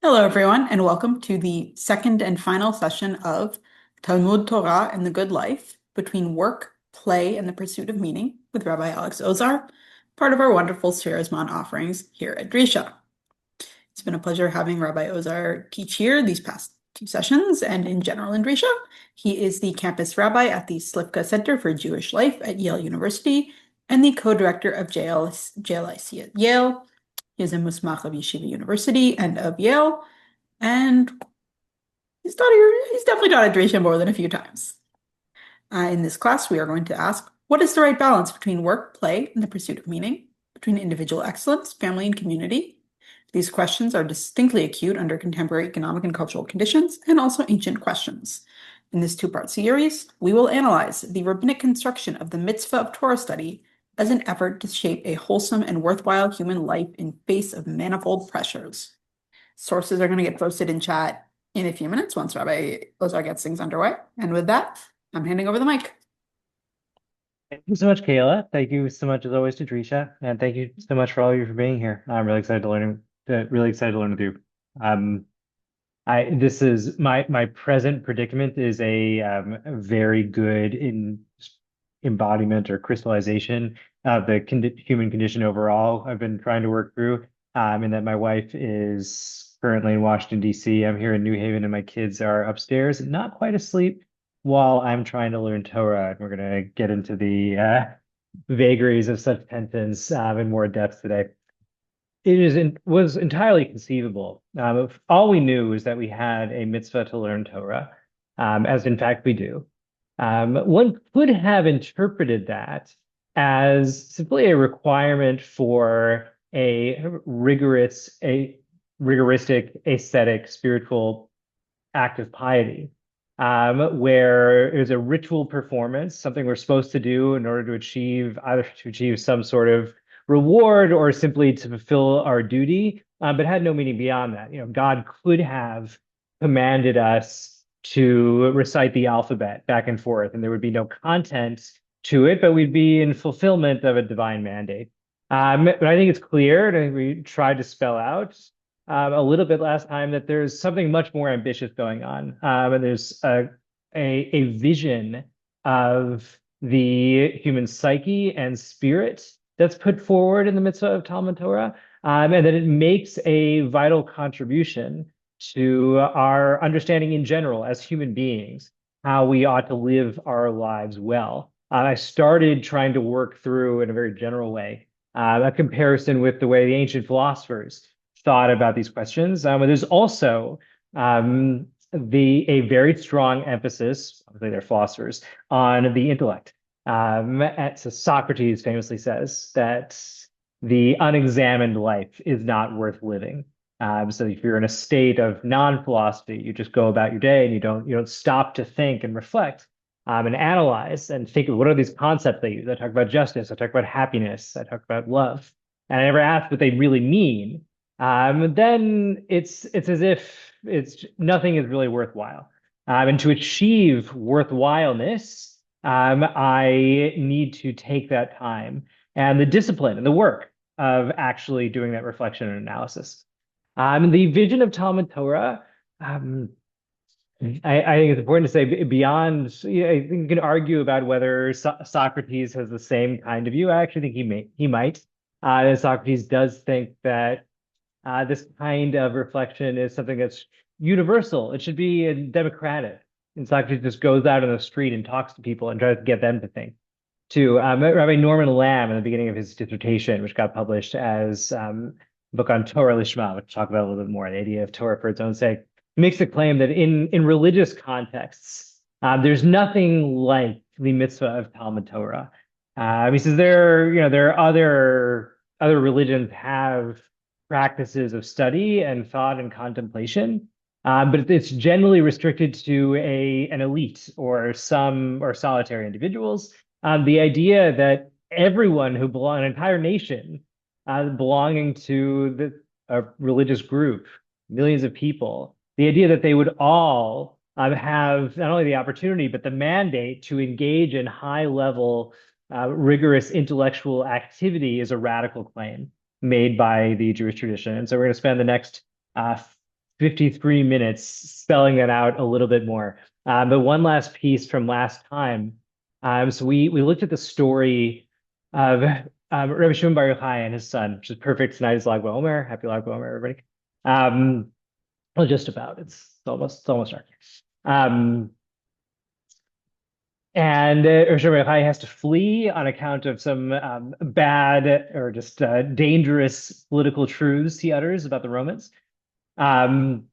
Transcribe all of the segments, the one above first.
Hello, everyone, and welcome to the second and final session of Talmud, Torah, and the Good Life Between Work, Play, and the Pursuit of Meaning with Rabbi Alex Ozar, part of our wonderful Shirasman offerings here at Drisha. It's been a pleasure having Rabbi Ozar teach here these past two sessions and in general in Drisha. He is the campus rabbi at the Slivka Center for Jewish Life at Yale University and the co-director of JLIC at Yale. He is a musmach of Yeshiva University and of Yale, and he's definitely taught at Dresden more than a few times. In this class, we are going to ask, what is the right balance between work, play, and the pursuit of meaning, between individual excellence, family, and community? These questions are distinctly acute under contemporary economic and cultural conditions, and also ancient questions. In this two-part series, we will analyze the rabbinic construction of the mitzvah of Torah study as an effort to shape a wholesome and worthwhile human life in face of manifold pressures. Sources are going to get posted in chat in a few minutes once Rabbi Ozar gets things underway. And with that, I'm handing over the mic. Thank you so much, Kayla. Thank you so much as always to Drisha, and thank you so much for all of you for being here. I'm really excited to learn with you. Um, this is my present predicament is a very good embodiment or crystallization of the human condition overall. I've been trying to work through, and that my wife is currently in Washington, D.C. I'm here in New Haven, and my kids are upstairs, not quite asleep, while I'm trying to learn Torah. And we're going to get into the vagaries of such tensions in more depth today. Was entirely conceivable. If all we knew is that we had a mitzvah to learn Torah, as in fact we do. One could have interpreted that as simply a requirement for a rigoristic, ascetic, spiritual act of piety, where it was a ritual performance, something we're supposed to do in order to achieve some sort of reward or simply to fulfill our duty, but had no meaning beyond that. God could have commanded us to recite the alphabet back and forth, and there would be no content to it, but we'd be in fulfillment of a divine mandate. But I think it's clear, and I think we tried to spell out a little bit last time, that there's something much more ambitious going on. And there's a vision of the human psyche and spirit that's put forward in the mitzvah of Talmud Torah, and that it makes a vital contribution to our understanding in general as human beings, how we ought to live our lives well. I started trying to work through, in a very general way, a comparison with the way the ancient philosophers thought about these questions. There's also a very strong emphasis, obviously they're philosophers, on the intellect. So Socrates famously says that the unexamined life is not worth living. So if you're in a state of non-philosophy, you just go about your day and you don't stop to think and reflect and analyze and think of what are these concepts they use. I talk about justice, I talk about happiness, I talk about love, and I never ask what they really mean. Then it's as if it's nothing is really worthwhile. And to achieve worthwhileness, I need to take that time and the discipline and the work of actually doing that reflection and analysis. The vision of Talmud Torah, I think it's important to say beyond, I think you can argue about whether Socrates has the same kind of view. I actually think he might. Socrates does think that this kind of reflection is something that's universal. It should be democratic. And Socrates just goes out on the street and talks to people and tries to get them to think. To Rabbi Norman Lamb in the beginning of his dissertation, which got published as a book on Torah Lishma, which we'll talk about a little bit more, the idea of Torah for its own sake, makes the claim that in religious contexts, there's nothing like the mitzvah of Talmud Torah. He says there are other religions have practices of study and thought and contemplation, but it's generally restricted to an elite or solitary individuals. The idea that everyone an entire nation belonging to a religious group, millions of people, the idea that they would all have not only the opportunity, but the mandate to engage in high level, rigorous intellectual activity is a radical claim made by the Jewish tradition. And so we're going to spend the next 53 minutes spelling that out a little bit more. But one last piece from last time. So we looked at the story of Rabbi Shimon Bar Yochai and his son, which is perfect. Tonight is Lag BaOmer. Happy Lag BaOmer, everybody. Well, just about. It's almost dark. Um, and Rabbi has to flee on account of some bad or just dangerous political truths he utters about the Romans. Um,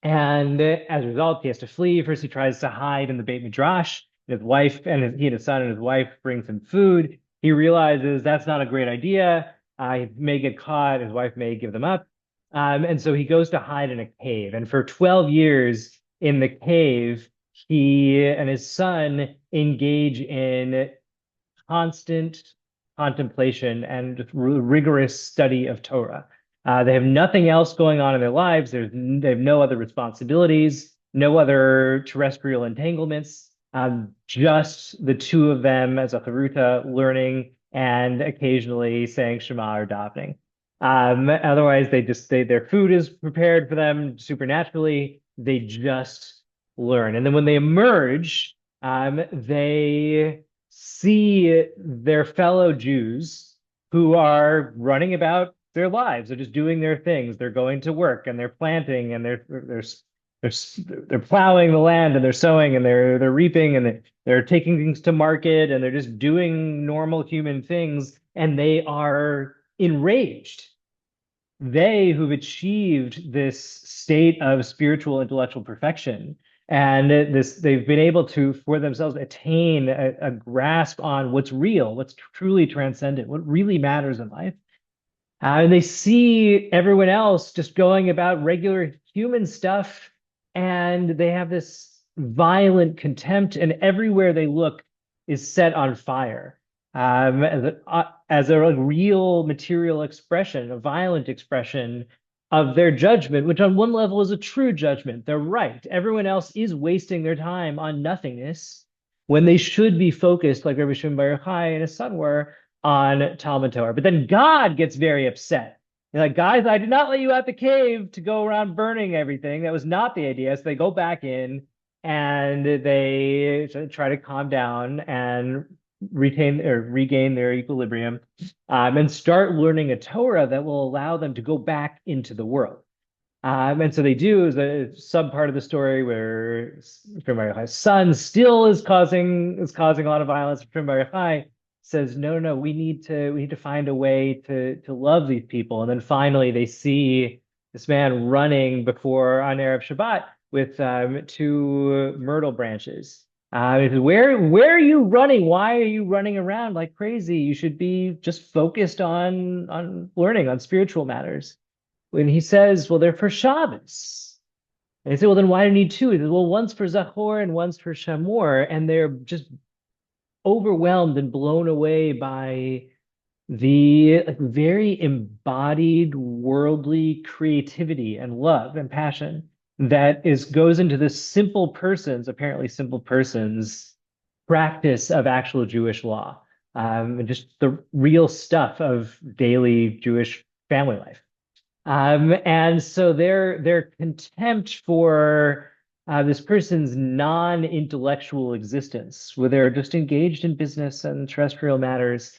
and as a result, he has to flee. First, he tries to hide in the Beit Midrash. His wife and he and his son and his wife brings him food. He realizes that's not a great idea. He may get caught. His wife may give them up. And so he goes to hide in a cave. And for 12 years in the cave, he and his son engage in constant contemplation and rigorous study of Torah. They have nothing else going on in their lives. They have no other responsibilities, no other terrestrial entanglements, just the two of them as a charuta learning and occasionally saying Shema or davening. Otherwise, their food is prepared for them supernaturally. They just learn. And then when they emerge, they see their fellow Jews who are running about their lives. They're just doing their things. They're going to work and they're planting and they're plowing the land and they're sowing and they're reaping and they're taking things to market and they're just doing normal human things, and they are enraged. They who've achieved this state of spiritual intellectual perfection, and they've been able to for themselves attain a grasp on what's real, what's truly transcendent, what really matters in life. And they see everyone else just going about regular human stuff, and they have this violent contempt, and everywhere they look is set on fire. As a real material expression, a violent expression of their judgment, which on one level is a true judgment. They're right. Everyone else is wasting their time on nothingness when they should be focused, like Rabbi Shimon Bar Yochai and his son were, on Talmud Torah. But then God gets very upset. They're like, guys, I did not let you out the cave to go around burning everything. That was not the idea. So they go back in and they try to calm down and regain their equilibrium, and start learning a Torah that will allow them to go back into the world. And so they do. Is a sub part of the story where Bar son still is causing a lot of violence. Bar says, no, we need to find a way to love these people. And then finally they see this man running before on Erev Shabbat with two myrtle branches. Where are you running? Why are you running around like crazy? You should be just focused on learning, on spiritual matters. When he says, well, they're for Shabbos. And they say, well, then why do you need two? He says, well, one's for Zachor and one's for Shamor. And they're just overwhelmed and blown away by the very embodied worldly creativity and love and passion that goes into this apparently simple person's practice of actual Jewish law, and just the real stuff of daily Jewish family life. And so their contempt for this person's non-intellectual existence, where they're just engaged in business and terrestrial matters,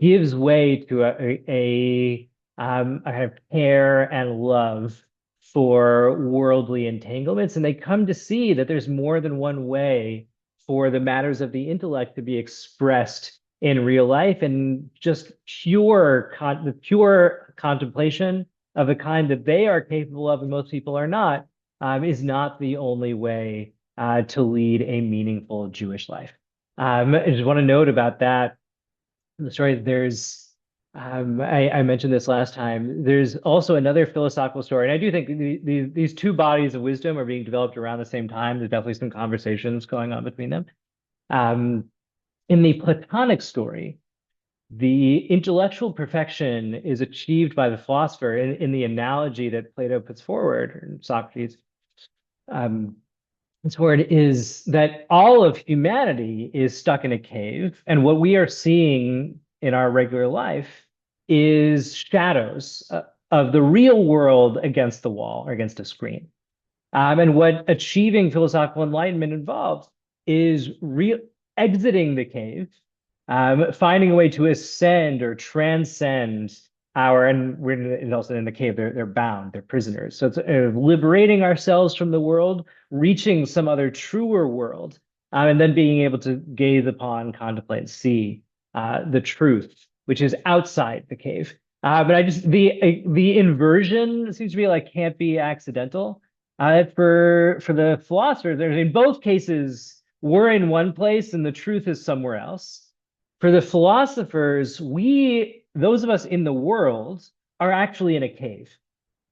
gives way to a kind of care and love for worldly entanglements. And they come to see that there's more than one way for the matters of the intellect to be expressed in real life, and just pure contemplation of the kind that they are capable of and most people are not, is not the only way to lead a meaningful Jewish life. I just want to note about that. The story, I mentioned this last time. There's also another philosophical story, and I do think these two bodies of wisdom are being developed around the same time. There's definitely some conversations going on between them. In the Platonic story, the intellectual perfection is achieved by the philosopher in the analogy that Plato puts forward, and Socrates. This word is that all of humanity is stuck in a cave, and what we are seeing in our regular life is shadows of the real world against the wall or against a screen. And what achieving philosophical enlightenment involves is exiting the cave, finding a way to ascend or transcend and we're also in the cave, they're bound, they're prisoners. So it's liberating ourselves from the world, reaching some other truer world, and then being able to gaze upon, contemplate, and see the truth, which is outside the cave. But the inversion seems to be like can't be accidental. For the philosophers, in both cases, we're in one place and the truth is somewhere else. For the philosophers, those of us in the world, are actually in a cave.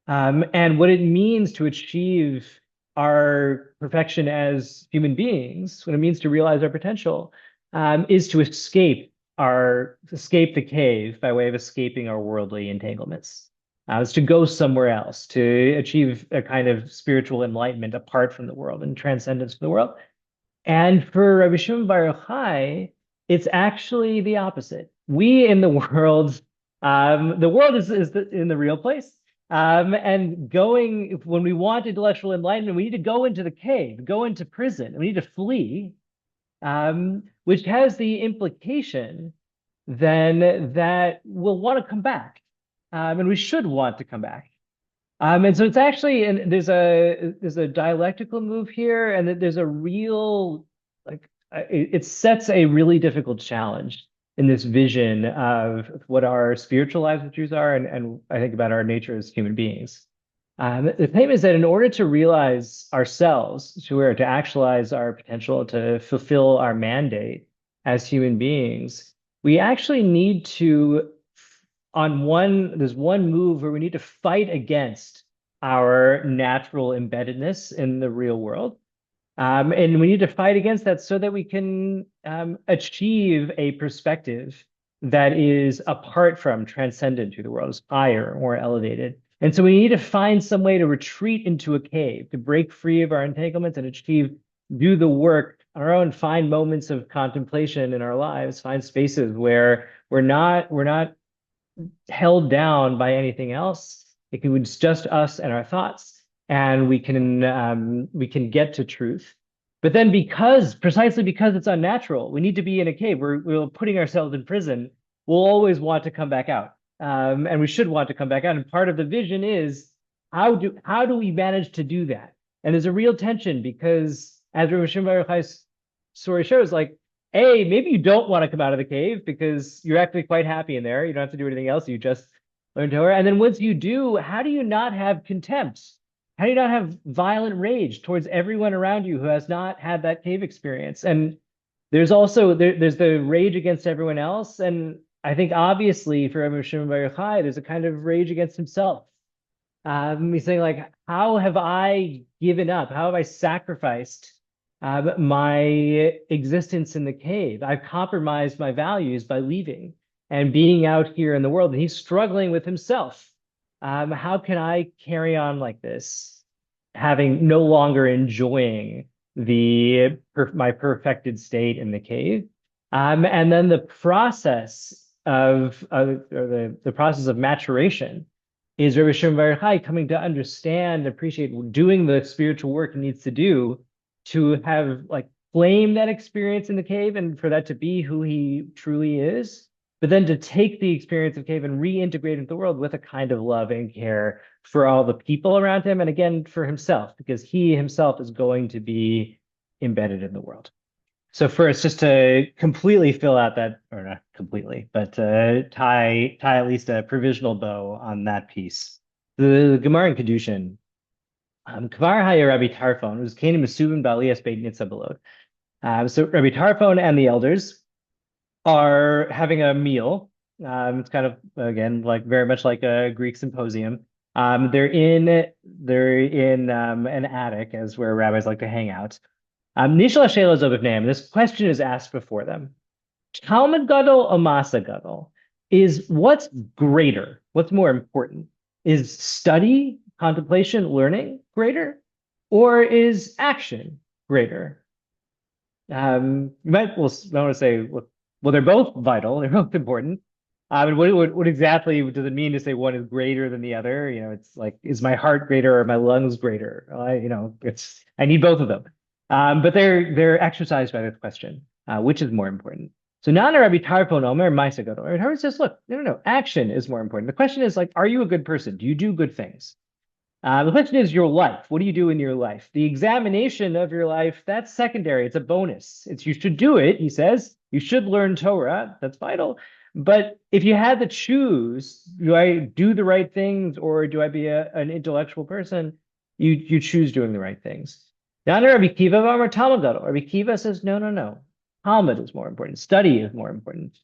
And what it means to achieve our perfection as human beings, what it means to realize our potential, is to escape the cave by way of escaping our worldly entanglements. Is to go somewhere else, to achieve a kind of spiritual enlightenment apart from the world and transcendence from the world. And for Rabbi Shimon Bar Yochai, it's actually the opposite. We in the world, the world is in the real place. And when we want intellectual enlightenment, we need to go into the cave, go into prison. We need to flee, which has the implication then that we'll want to come back. And we should want to come back. And so it's actually, and there's a dialectical move here, and there's a real, it sets a really difficult challenge in this vision of what our spiritual lives with Jews are, and I think about our nature as human beings. The claim is that in order to realize ourselves, to actualize our potential, to fulfill our mandate as human beings, we actually need to there's one move where we need to fight against our natural embeddedness in the real world. And we need to fight against that so that we can achieve a perspective that is apart from, transcendent to the world, is higher, more elevated. And so we need to find some way to retreat into a cave, to break free of our entanglements and do the work on our own, find moments of contemplation in our lives, find spaces where we're not held down by anything else. It's just us and our thoughts, and we can get to truth. But then precisely because it's unnatural, we need to be in a cave. We're putting ourselves in prison. We'll always want to come back out. And we should want to come back out. And part of the vision is how do we manage to do that? And there's a real tension because as Rabbi Shimon Bar Yochai's story shows, maybe you don't want to come out of the cave because you're actually quite happy in there. You don't have to do anything else. You just learn Torah. And then once you do, how do you not have contempt? How do you not have violent rage towards everyone around you who has not had that cave experience? And there's also there's the rage against everyone else. And I think obviously for Rabbi Shimon Bar Yochai, there's a kind of rage against himself. He's saying how have I given up? How have I sacrificed my existence in the cave? I've compromised my values by leaving and being out here in the world. And he's struggling with himself. How can I carry on like this, having no longer enjoying my perfected state in the cave? And then the process the process of maturation is Rabbi Shimon Bar Yochai coming to understand, appreciate, doing the spiritual work he needs to do to have flame that experience in the cave and for that to be who he truly is, but then to take the experience of cave and reintegrate into the world with a kind of love and care for all the people around him, and again for himself, because he himself is going to be embedded in the world. So first, just to completely fill out that, or not completely, but tie at least a provisional bow on that piece. The Gemara in Kedushin, Kvar Haya Rabbi Tarfon was Kanim Mesubin Balias Beit Nitza Belod. So Rabbi Tarfon and the elders are having a meal. It's kind of, again, very much like a Greek symposium. They're in an attic, as where rabbis like to hang out. This question is asked before them. Talmud Gadol or Masa Gadol? Is what's greater? What's more important? Is study, contemplation, learning greater? Or is action greater? You might want to say, well, they're both vital, they're both important. And what exactly does it mean to say one is greater than the other? It's like, is my heart greater or my lungs greater? I need both of them. But they're exercised by this question, which is more important? So Nana Rabbi Tarfon Omer Maisa Gadol. Rabbi Tarfon says, look, no, action is more important. The question is like, are you a good person? Do you do good things? The question is your life. What do you do in your life? The examination of your life, that's secondary. It's a bonus. You should do it, he says. You should learn Torah. That's vital. But if you had to choose, do I do the right things or do I be an intellectual person? You choose doing the right things. Now, Rabbi Kiva or Talmud Gadol. Rabbi Kiva says, no. Talmud is more important. Study is more important.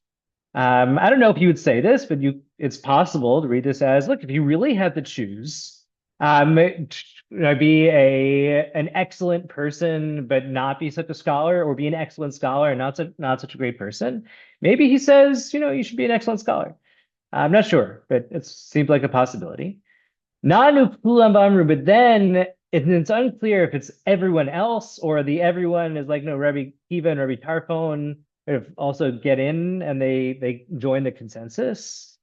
I don't know if you would say this, but it's possible to read this as, look, if you really had to choose, be an excellent person, but not be such a scholar, or be an excellent scholar and not such a great person. Maybe he says, you should be an excellent scholar. I'm not sure, but it seems like a possibility. Nanu Pulam Bamru, but then it's unclear if it's everyone else or the everyone is like, no, Rabbi Kiva and Rabbi Tarfon also get in and they join the consensus.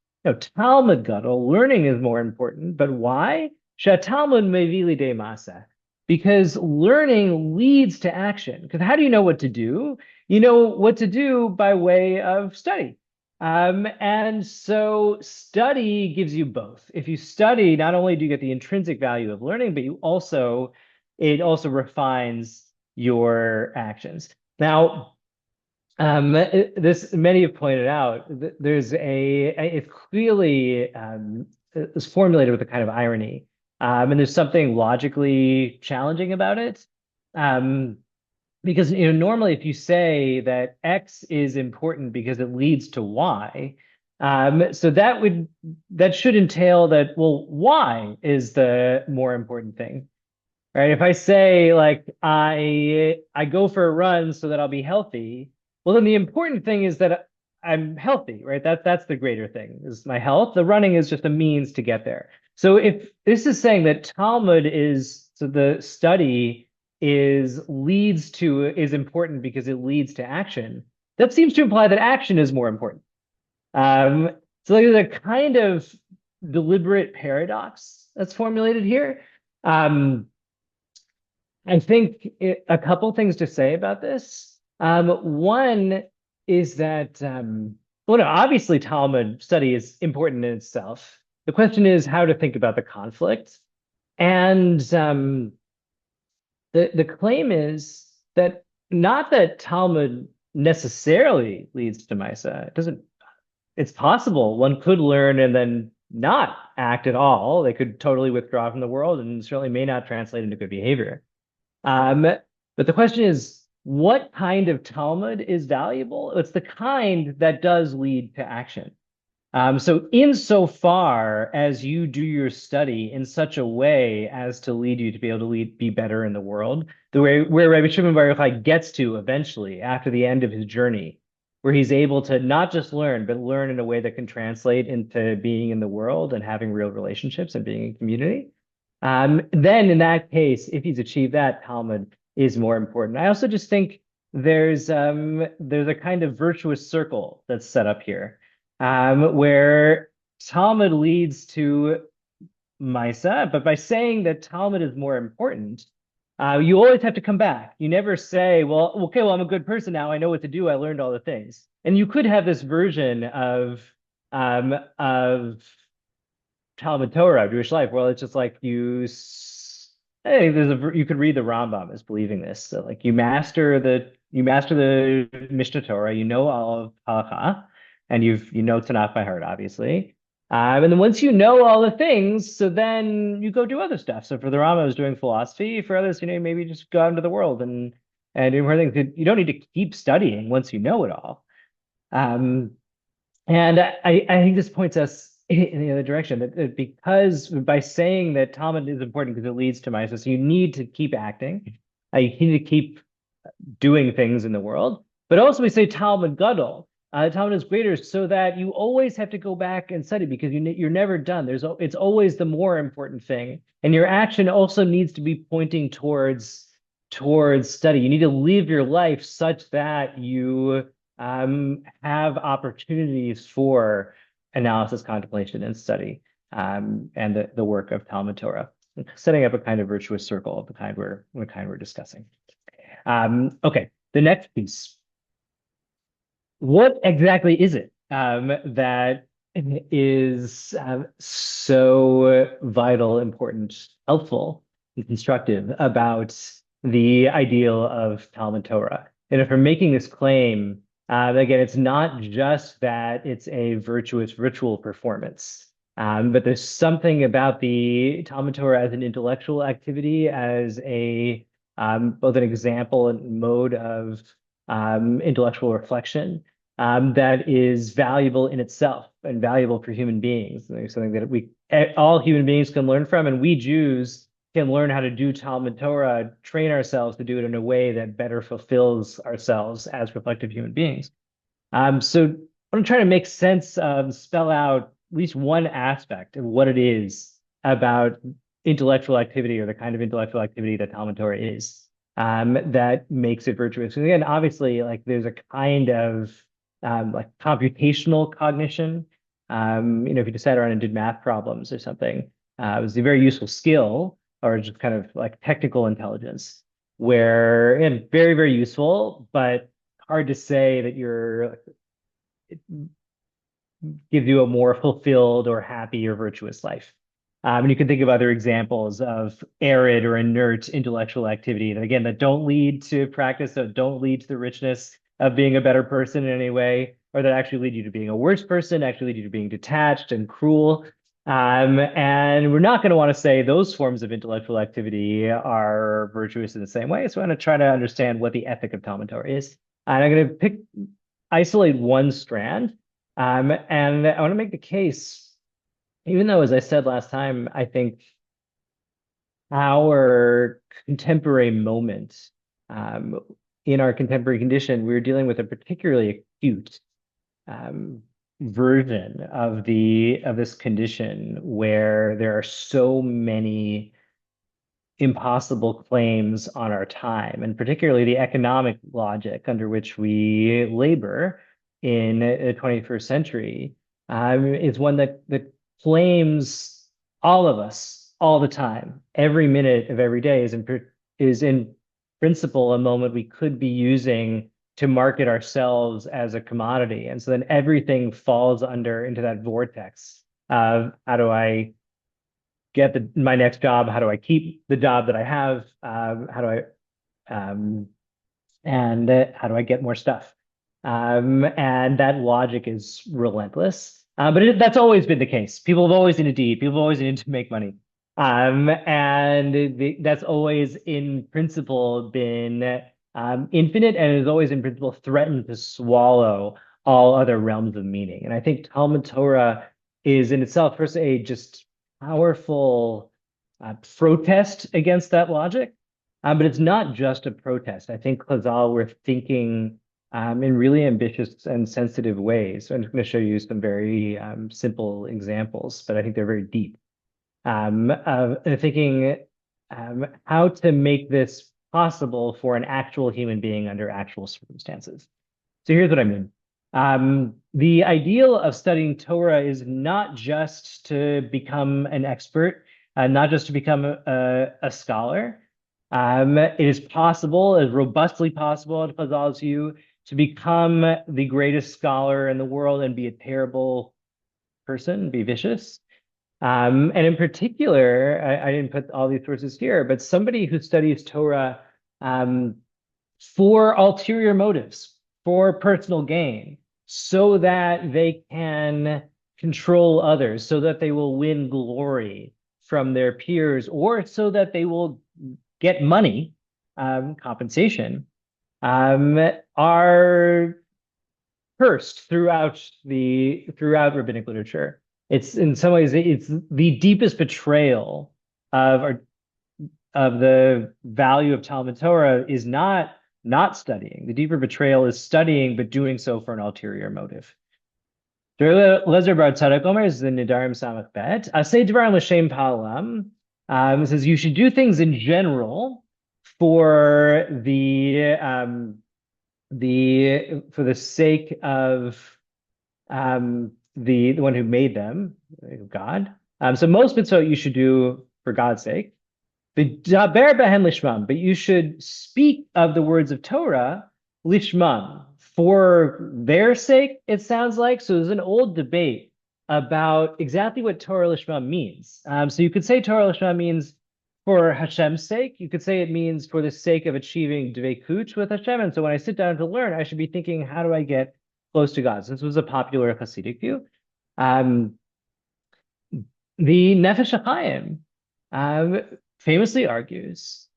Talmud Gadol, learning is more important, but why? Talmud mevili de masa, because learning leads to action. Because how do you know what to do? You know what to do by way of study. And so study gives you both. If you study, not only do you get the intrinsic value of learning, but it also refines your actions. Now, many have pointed out, it's clearly it's formulated with a kind of irony. And there's something logically challenging about it. Because normally if you say that X is important because it leads to Y, so that should entail that, well, Y is the more important thing. Right? If I say like I go for a run so that I'll be healthy, well, then the important thing is that I'm healthy, right? That's the greater thing, is my health. The running is just a means to get there. So if this is saying that the study is important because it leads to action, that seems to imply that action is more important. So there's a kind of deliberate paradox that's formulated here. I think a couple things to say about this. One is that, obviously Talmud study is important in itself. The question is how to think about the conflict. And the claim is that not that Talmud necessarily leads to Maisa. It's possible one could learn and then not act at all. They could totally withdraw from the world and certainly may not translate into good behavior. But the question is, what kind of Talmud is valuable? It's the kind that does lead to action. So insofar as you do your study in such a way as to lead you to be able to be better in the world, where Rabbi Shimon Bar Yochai gets to eventually after the end of his journey, where he's able to not just learn, but learn in a way that can translate into being in the world and having real relationships and being in community. Then in that case, if he's achieved that, Talmud is more important. I also just think there's a kind of virtuous circle that's set up here, where Talmud leads to Maisa, but by saying that Talmud is more important, you always have to come back. You never say, well, okay, well, I'm a good person now. I know what to do. I learned all the things. And you could have this version of Talmud Torah, Jewish life. Well, it's just like you could read the Rambam as believing this. So like you master the Mishnah Torah, you know all of Halacha, and you know Tanakh by heart, obviously. And then once you know all the things, so then you go do other stuff. So for the Rambam, I was doing philosophy. For others, maybe just go out into the world and do more things. You don't need to keep studying once you know it all. And I think this points us in the other direction, that because by saying that Talmud is important because it leads to Maisa, so you need to keep acting, you need to keep doing things in the world. But also we say Talmud Gadol. Talmud is greater, so that you always have to go back and study because you're never done. It's always the more important thing, and your action also needs to be pointing towards study. You need to live your life such that you have opportunities for analysis, contemplation, and study, and the work of Talmud Torah, setting up a kind of virtuous circle of the kind we're discussing. Okay, the next piece. What exactly is it that is so vital, important, helpful, and constructive about the ideal of Talmud Torah? And if we're making this claim, again, it's not just that it's a virtuous ritual performance, but there's something about the Talmud Torah as an intellectual activity, as a both an example and mode of intellectual reflection that is valuable in itself and valuable for human beings. There's something that all human beings can learn from, and we Jews can learn how to do Talmud Torah, train ourselves to do it in a way that better fulfills ourselves as reflective human beings. So I'm trying to make sense of, spell out at least one aspect of what it is about intellectual activity, or the kind of intellectual activity that Talmud Torah is, that makes it virtuous. And again, obviously, like there's a kind of like computational cognition. If you just sat around and did math problems or something, it was a very useful skill, or just kind of like technical intelligence, where, and very, very useful, but hard to say that it gives you a more fulfilled or happy or virtuous life. And you can think of other examples of arid or inert intellectual activity that, again, that don't lead to practice, that don't lead to the richness of being a better person in any way, or that actually lead you to being a worse person, actually lead you to being detached and cruel. And we're not going to want to say those forms of intellectual activity are virtuous in the same way. So I'm going to try to understand what the ethic of Talmud Torah is. And I'm going to isolate one strand. And I want to make the case, even though, as I said last time, I think our contemporary moment, in our contemporary condition, we're dealing with a particularly acute version of this condition, where there are so many impossible claims on our time, and particularly the economic logic under which we labor in the 21st century is one that claims all of us all the time. Every minute of every day is in principle a moment we could be using to market ourselves as a commodity. And so then everything falls into that vortex of, how do I get my next job? How do I keep the job that I have? And how do I get more stuff? And that logic is relentless. But that's always been the case. People have always needed to eat. People have always needed to make money. And that's always, in principle, been infinite, and has always, in principle, threatened to swallow all other realms of meaning. And I think Talmud Torah is in itself, first, a just powerful protest against that logic. But it's not just a protest. I think Chazal were thinking in really ambitious and sensitive ways. So I'm just going to show you some very simple examples, but I think they're very deep. Thinking how to make this possible for an actual human being under actual circumstances. So here's what I mean. The ideal of studying Torah is not just to become an expert, not just to become a scholar. It is possible, as robustly possible in Chazal's view, to become the greatest scholar in the world and be a terrible person, be vicious. And in particular, I didn't put all these sources here, but somebody who studies Torah for ulterior motives, for personal gain, so that they can control others, so that they will win glory from their peers, or so that they will get money, compensation, are cursed throughout rabbinic literature. It's, in some ways, it's the deepest betrayal of the value of Talmud Torah is not studying. The deeper betrayal is studying, but doing so for an ulterior motive. Lezer Bar Tzadok Omer is the Nidarim Samach Bet. Asay Dvarim L'Shem Pa'alam. It says you should do things in general for the sake of the one who made them, God. So most mitzvot you should do for God's sake. V'daber behem lishmam, but you should speak of the words of Torah lishmam, for their sake, it sounds like. So there's an old debate about exactly what Torah lishmam means. So you could say Torah lishmam means for Hashem's sake. You could say it means for the sake of achieving dveikut with Hashem. And so when I sit down to learn, I should be thinking, how do I get close to God? So this was a popular Hasidic view. Um, the Nefesh HaChaim famously argues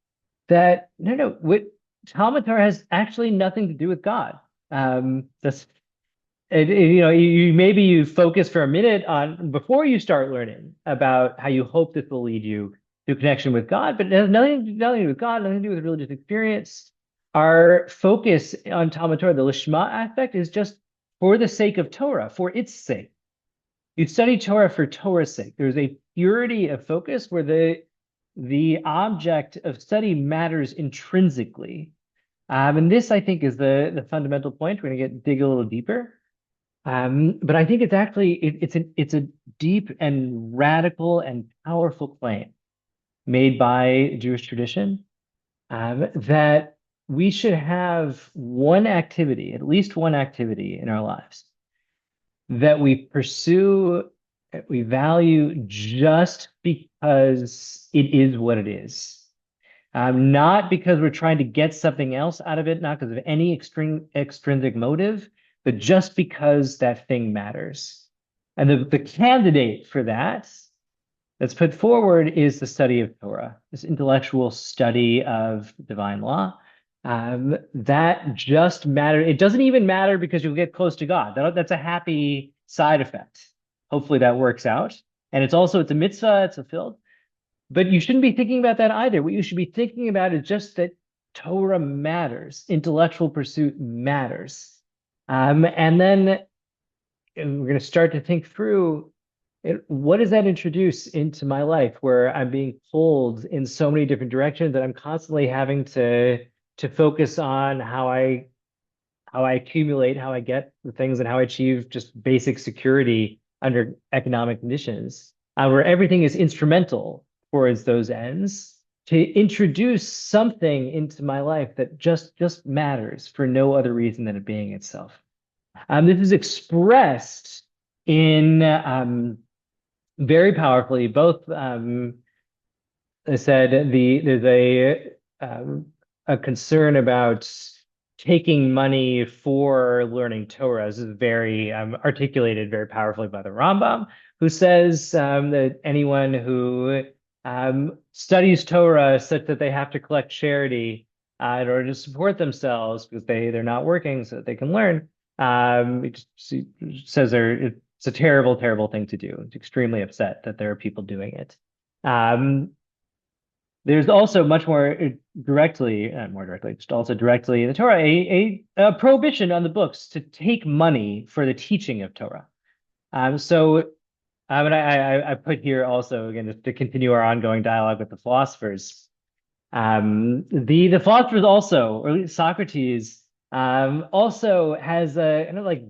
that no, what Talmud Torah has actually nothing to do with God. That's maybe you focus for a minute on before you start learning about how you hope this will lead you to connection with God, but it has nothing to do with God, nothing to do with religious experience. Our focus on Talmud Torah, the Lishma aspect, is just for the sake of Torah, for its sake. You study Torah for Torah's sake. There's a purity of focus where the object of study matters intrinsically. And this, I think, is the fundamental point. We're going to dig a little deeper. But I think it's actually it's a deep and radical and powerful claim made by Jewish tradition, that we should have one activity, at least one activity in our lives that we pursue, that we value just because it is what it is. Not because we're trying to get something else out of it, not because of any extrinsic motive, but just because that thing matters. And the candidate for that's put forward is the study of Torah, this intellectual study of divine law. That just matters. It doesn't even matter because you'll get close to God. That's a happy side effect. Hopefully that works out. And it's a mitzvah, it's fulfilled. But you shouldn't be thinking about that either. What you should be thinking about is just that Torah matters, intellectual pursuit matters. And then we're going to start to think through what does that introduce into my life where I'm being pulled in so many different directions that I'm constantly having to focus on how I accumulate, how I get the things, and how I achieve just basic security under economic conditions, where everything is instrumental towards those ends, to introduce something into my life that just matters for no other reason than it being itself. This is expressed in very powerfully, both I said there's a concern about taking money for learning Torah. This is very articulated very powerfully by the Rambam, who says that anyone who studies Torah such that they have to collect charity in order to support themselves because they're not working so that they can learn. It says it's a terrible, terrible thing to do. It's extremely upset that there are people doing it. There's also much more directly, just also directly in the Torah, a prohibition on the books to take money for the teaching of Torah. So I put here also, again, just to continue our ongoing dialogue with the philosophers. The philosophers also, or at least Socrates, also has a kind of like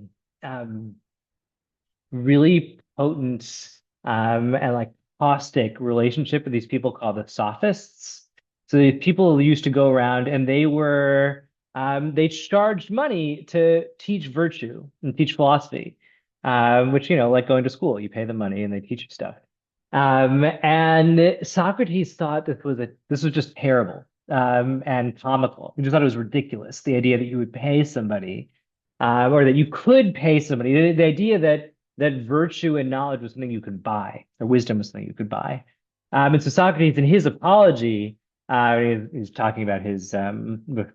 really potent and like caustic relationship with these people called the sophists. So the people used to go around and they charged money to teach virtue and teach philosophy, which, like going to school, you pay the money and they teach you stuff. And Socrates thought this was just terrible and comical. He just thought it was ridiculous, the idea that you would pay somebody or that you could pay somebody, the idea that virtue and knowledge was something you could buy, or wisdom was something you could buy. And so Socrates, in his apology, he's talking about his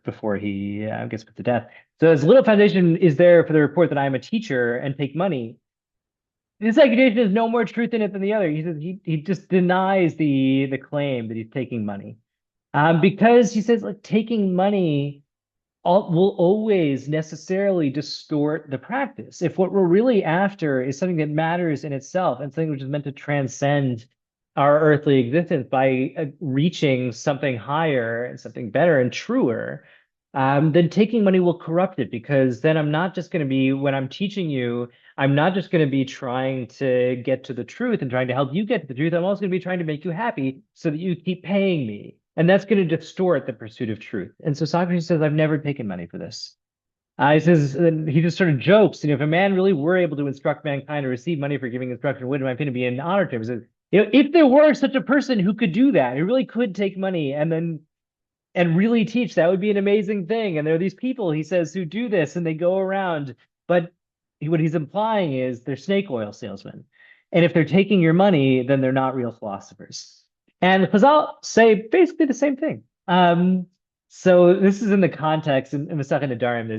before he gets put to death. So as little foundation is there for the report that I am a teacher and take money. This accusation has no more truth in it than the other. He says he just denies the claim that he's taking money, because he says like taking money will always necessarily distort the practice. If what we're really after is something that matters in itself and something which is meant to transcend our earthly existence by reaching something higher and something better and truer, then taking money will corrupt it, because then I'm not just going to be, when I'm teaching you, I'm not just going to be trying to get to the truth and trying to help you get to the truth. I'm also going to be trying to make you happy so that you keep paying me. And that's going to distort the pursuit of truth. And so Socrates says, I've never taken money for this. He says, and he just sort of jokes, if a man really were able to instruct mankind or receive money for giving instruction, would, in my opinion, be an honor to him. He says, if there were such a person who could do that, who really could take money and really teach, that would be an amazing thing. And there are these people, he says, who do this and they go around, but what he's implying is they're snake oil salesmen. And if they're taking your money, then they're not real philosophers. And Chazal say basically the same thing. So this is in the context in Masechet Nedarim.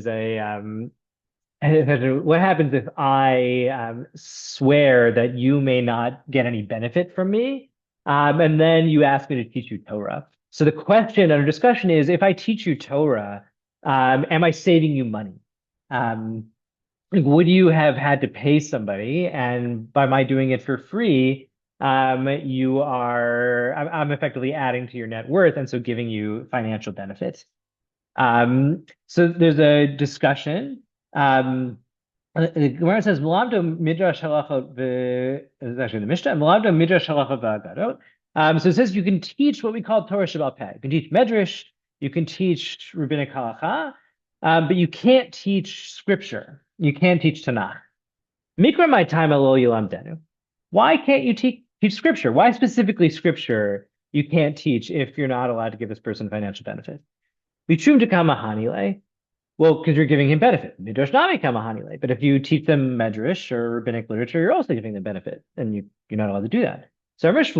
There's what happens if I swear that you may not get any benefit from me, and then you ask me to teach you Torah. So the question under discussion is, if I teach you Torah, am I saving you money? Would you have had to pay somebody? And by my doing it for free, I'm effectively adding to your net worth, and so giving you financial benefit. So there's a discussion. The Gemara says, "Melamdo midrash halacha is actually the Mishnah. Melamdo midrash halacha v'agadot." So it says you can teach what we call Torah Sheba'al Peh. You can teach medrash, you can teach rabbinic halacha, but you can't teach scripture. You can't teach Tanakh. Mikra my time alo yilamdenu. Why can't you teach scripture? Why specifically scripture you can't teach if you're not allowed to give this person financial benefit? Vichum dekama hanile. Well, because you're giving him benefit. Midrash nami kama hanile. But if you teach them medrash or rabbinic literature, you're also giving them benefit, and you're not allowed to do that. So he says,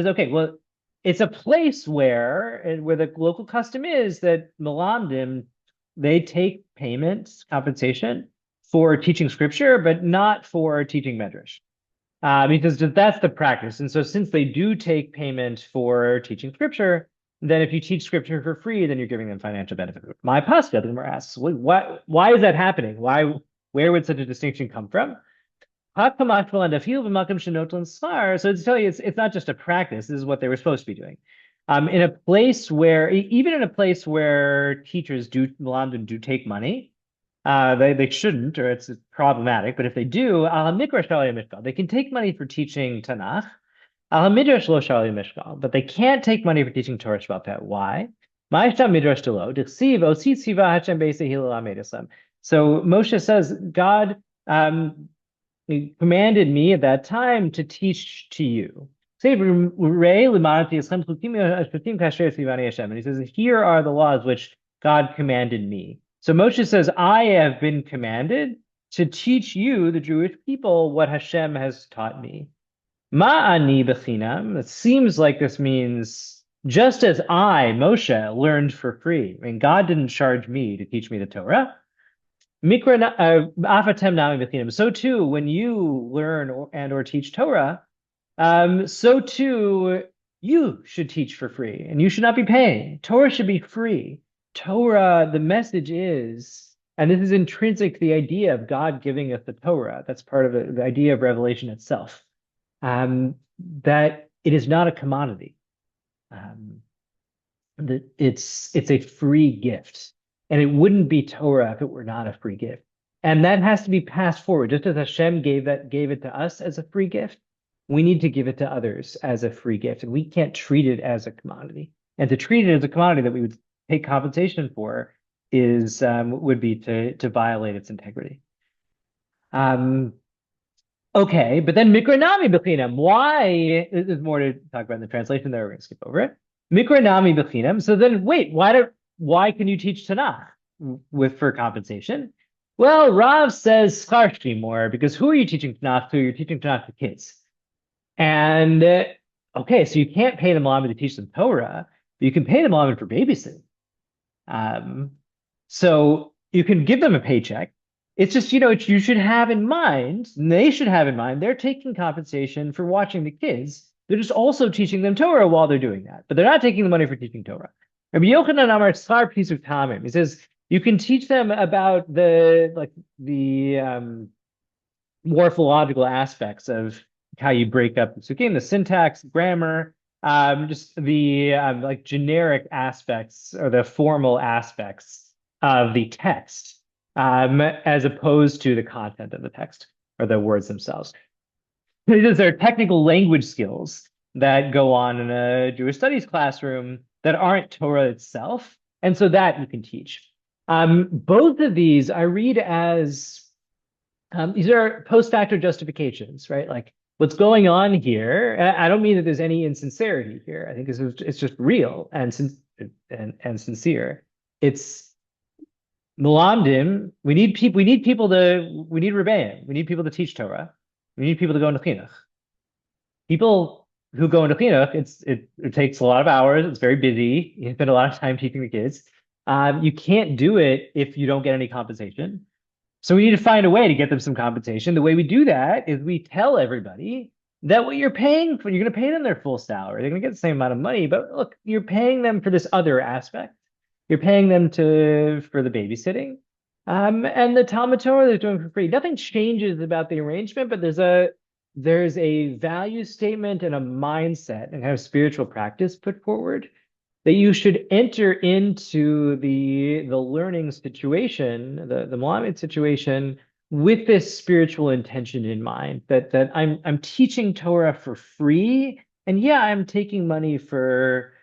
okay, well, it's a place where the local custom is that Malamdim, they take payments, compensation for teaching scripture, but not for teaching medrash. Because that's the practice. And so since they do take payment for teaching scripture, then if you teach scripture for free, then you're giving them financial benefit. My pastor, the Gemara asks, why is that happening? Where would such a distinction come from? So to tell you, it's not just a practice. This is what they were supposed to be doing. Even in a place where teachers do take money, they shouldn't, or it's problematic. But if they do, they can take money for teaching Tanakh. But they can't take money for teaching Torah Sheba'al Peh. Why? So Moshe says, God he commanded me at that time to teach to you. And he says, here are the laws which God commanded me. So Moshe says, I have been commanded to teach you, the Jewish people, what Hashem has taught me. Ma'ani b'chinam. It seems like this means just as I, Moshe, learned for free. I mean, God didn't charge me to teach me the Torah. So too, when you learn or teach Torah, so too you should teach for free, and you should not be paying. Torah should be free. Torah, the message is, and this is intrinsic to the idea of God giving us the Torah. That's part of the idea of revelation itself. That it is not a commodity. That it's a free gift. And it wouldn't be Torah if it were not a free gift. And that has to be passed forward. Just as Hashem gave it to us as a free gift, we need to give it to others as a free gift. And we can't treat it as a commodity. And to treat it as a commodity that we would pay compensation for would be to violate its integrity. Okay, but then Mikranami Bechinam. Why? There's more to talk about in the translation there. We're going to skip over it. Mikranami Bechinam. So then, wait, why can you teach Tanakh for compensation? Well, Rav says Scharshti more, because who are you teaching Tanakh to? You're teaching Tanakh to kids. And okay, so you can't pay the Malamed to teach them Torah, but you can pay the Malamed for babysitting. So you can give them a paycheck. It's just, you should have in mind, and they should have in mind, they're taking compensation for watching the kids. They're just also teaching them Torah while they're doing that, but they're not taking the money for teaching Torah. Rabbi Yochanan Amar Tzar Pisuk Tamim. He says you can teach them about the morphological aspects of how you break up the psukim, the syntax, grammar. just the like generic aspects or the formal aspects of the text, as opposed to the content of the text or the words themselves. These are technical language skills that go on in a Jewish studies classroom that aren't Torah itself, and so that you can teach. Both of these I read as these are post facto justifications, right? Like what's going on here. I don't mean that there's any insincerity here. I think it's just real and sincere. It's Melamdim. We need Rebbeim. We need people to teach Torah. We need people to go into chinuch. People who go into chinuch, it takes a lot of hours. It's very busy. You spend a lot of time teaching the kids. You can't do it if you don't get any compensation. So we need to find a way to get them some compensation. The way we do that is we tell everybody that what you're paying for, you're going to pay them their full salary. They're going to get the same amount of money, but look, you're paying them for this other aspect. You're paying them for the babysitting. And the Talmud Torah they're doing for free. Nothing changes about the arrangement, but there's a value statement and a mindset and kind of spiritual practice put forward that you should enter into the learning situation, the Muhammad situation, with this spiritual intention in mind, that I'm teaching Torah for free, and yeah, I'm taking money for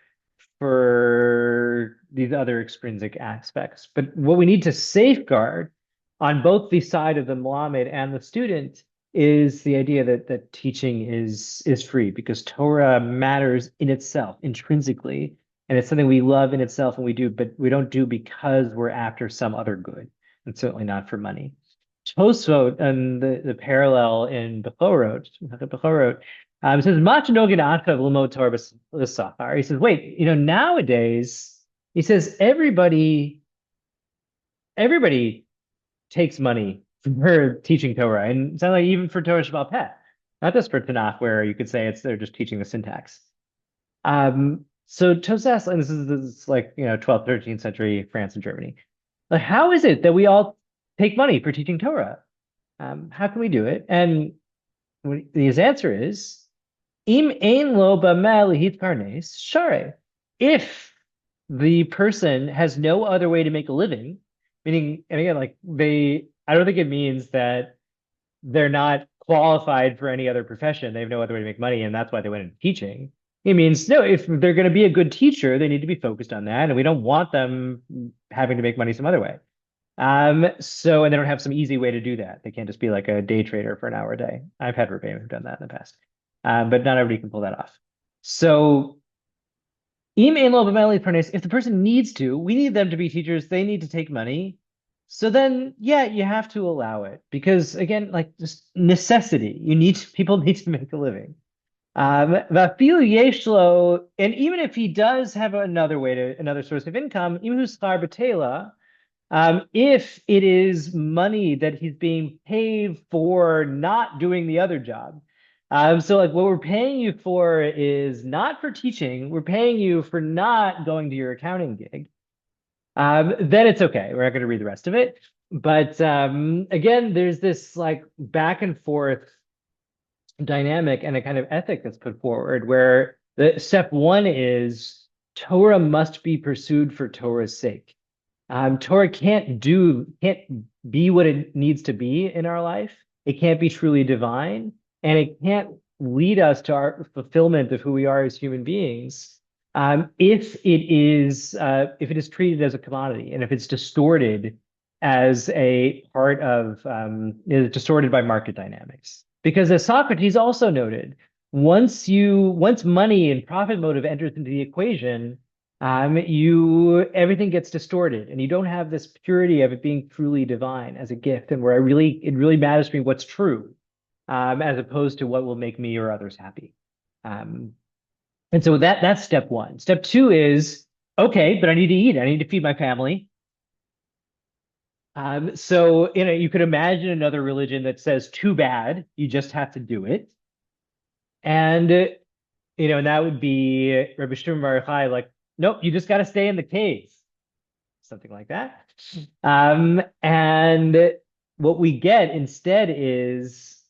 these other extrinsic aspects. But what we need to safeguard on both the side of the Muhammad and the student is the idea that teaching is free because Torah matters in itself, intrinsically, and it's something we love in itself and we do, but we don't do because we're after some other good, and certainly not for money. Tosfot and the parallel in Bechorot, says, "Machnogin atav l'mod Torah b'sachar." He says, wait, nowadays, he says everybody takes money for teaching Torah, and it sounds like even for Torah Sheba'al Peh, not just for Tanakh, where you could say they're just teaching the syntax. So Tosas, and this is like 12th, 13th century France and Germany. Like, how is it that we all take money for teaching Torah? How can we do it? And his answer is, Im ein lo b'meh lehitparnes share. If the person has no other way to make a living, meaning, and again, like I don't think it means that they're not qualified for any other profession. They have no other way to make money, and that's why they went into teaching. It means no, if they're going to be a good teacher, they need to be focused on that, and we don't want them having to make money some other way. And they don't have some easy way to do that. They can't just be like a day trader for an hour a day. I've had Rabbi who've done that in the past, but not everybody can pull that off. So, if the person needs to, we need them to be teachers. They need to take money. So then, yeah, you have to allow it because again, like just necessity. People need to make a living. And even if he does have another source of income, if it is money that he's being paid for not doing the other job. So like what we're paying you for is not for teaching, we're paying you for not going to your accounting gig. Then it's okay. We're not going to read the rest of it. But again, there's this like back and forth dynamic and a kind of ethic that's put forward where the step one is Torah must be pursued for Torah's sake. Torah can't be what it needs to be in our life. It can't be truly divine, and it can't lead us to our fulfillment of who we are as human beings if it is treated as a commodity and if it's distorted as a part of is distorted by market dynamics. Because as Socrates also noted, once money and profit motive enters into the equation, everything gets distorted, and you don't have this purity of it being truly divine as a gift, and where it really matters to me what's true, as opposed to what will make me or others happy. And so that's step one. Step two is, okay, but I need to eat. I need to feed my family. So you could imagine another religion that says, too bad, you just have to do it. And and that would be Rabbi Shimon Bar Yochai, like, nope, you just got to stay in the cave, something like that. And what we get instead is,